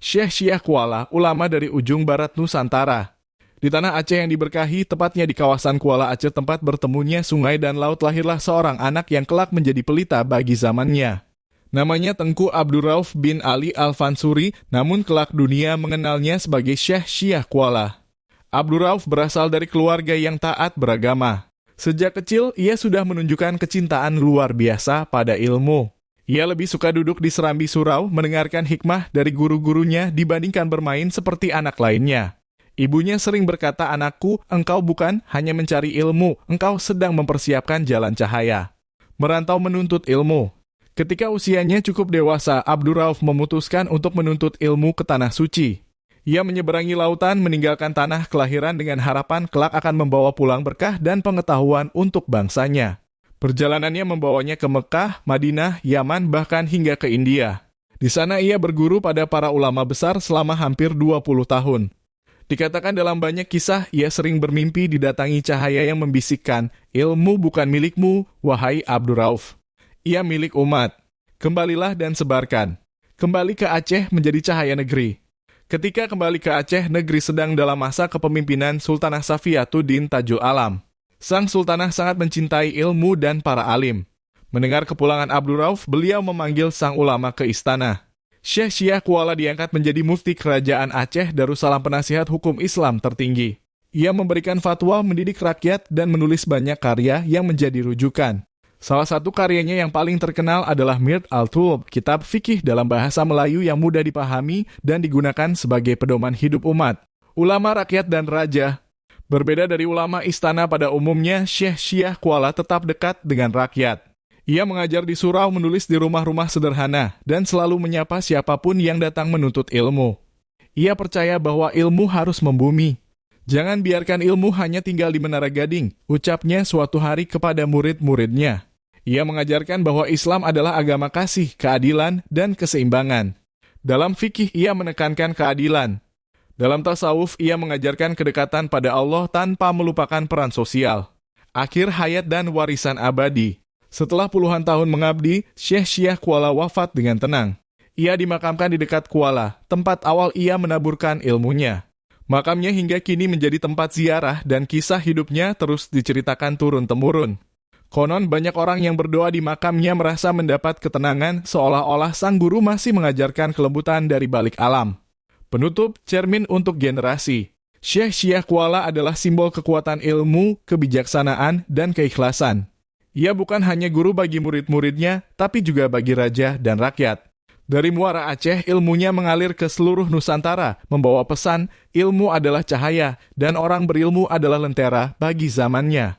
Syekh Syah Kuala, ulama dari ujung barat Nusantara. Di tanah Aceh yang diberkahi, tepatnya di kawasan Kuala Aceh tempat bertemunya sungai dan laut, lahirlah seorang anak yang kelak menjadi pelita bagi zamannya. Namanya Tengku Abdurrauf bin Ali Al-Fansuri, namun kelak dunia mengenalnya sebagai Syekh Syah Kuala. Abdurrauf berasal dari keluarga yang taat beragama. Sejak kecil, ia sudah menunjukkan kecintaan luar biasa pada ilmu. Ia lebih suka duduk di serambi surau, mendengarkan hikmah dari guru-gurunya dibandingkan bermain seperti anak lainnya. Ibunya sering berkata, "Anakku, engkau bukan hanya mencari ilmu, engkau sedang mempersiapkan jalan cahaya." Merantau menuntut ilmu. Ketika usianya cukup dewasa, Abdurrauf memutuskan untuk menuntut ilmu ke Tanah Suci. Ia menyeberangi lautan, meninggalkan tanah kelahiran dengan harapan kelak akan membawa pulang berkah dan pengetahuan untuk bangsanya. Perjalanannya membawanya ke Mekah, Madinah, Yaman, bahkan hingga ke India. Di sana ia berguru pada para ulama besar selama hampir 20 tahun. Dikatakan dalam banyak kisah, ia sering bermimpi didatangi cahaya yang membisikkan, "Ilmu bukan milikmu, wahai Abdurrauf. Ia milik umat. Kembalilah dan sebarkan." Kembali ke Aceh menjadi cahaya negeri. Ketika kembali ke Aceh, negeri sedang dalam masa kepemimpinan Sultanah Safiyatuddin Tajul Alam. Sang Sultanah sangat mencintai ilmu dan para alim. Mendengar kepulangan Abdurrauf, beliau memanggil sang ulama ke istana. Syekh Syah Kuala diangkat menjadi mufti kerajaan Aceh, Darussalam penasihat hukum Islam tertinggi. Ia memberikan fatwa, mendidik rakyat, dan menulis banyak karya yang menjadi rujukan. Salah satu karyanya yang paling terkenal adalah Mirt al-Tulub, kitab fikih dalam bahasa Melayu yang mudah dipahami dan digunakan sebagai pedoman hidup umat. Ulama rakyat dan raja. Berbeda dari ulama istana pada umumnya, Syekh Syah Kuala tetap dekat dengan rakyat. Ia mengajar di surau, menulis di rumah-rumah sederhana, dan selalu menyapa siapapun yang datang menuntut ilmu. Ia percaya bahwa ilmu harus membumi. "Jangan biarkan ilmu hanya tinggal di Menara Gading," ucapnya suatu hari kepada murid-muridnya. Ia mengajarkan bahwa Islam adalah agama kasih, keadilan, dan keseimbangan. Dalam fikih, ia menekankan keadilan. Dalam tasawuf, ia mengajarkan kedekatan pada Allah tanpa melupakan peran sosial. Akhir hayat dan warisan abadi. Setelah puluhan tahun mengabdi, Syekh Syah Kuala wafat dengan tenang. Ia dimakamkan di dekat Kuala, tempat awal ia menaburkan ilmunya. Makamnya hingga kini menjadi tempat ziarah dan kisah hidupnya terus diceritakan turun-temurun. Konon banyak orang yang berdoa di makamnya merasa mendapat ketenangan, seolah-olah sang guru masih mengajarkan kelembutan dari balik alam. Penutup, cermin untuk generasi. Syekh Syah Kuala adalah simbol kekuatan ilmu, kebijaksanaan, dan keikhlasan. Ia bukan hanya guru bagi murid-muridnya, tapi juga bagi raja dan rakyat. Dari Muara Aceh, ilmunya mengalir ke seluruh Nusantara, membawa pesan, ilmu adalah cahaya, dan orang berilmu adalah lentera bagi zamannya.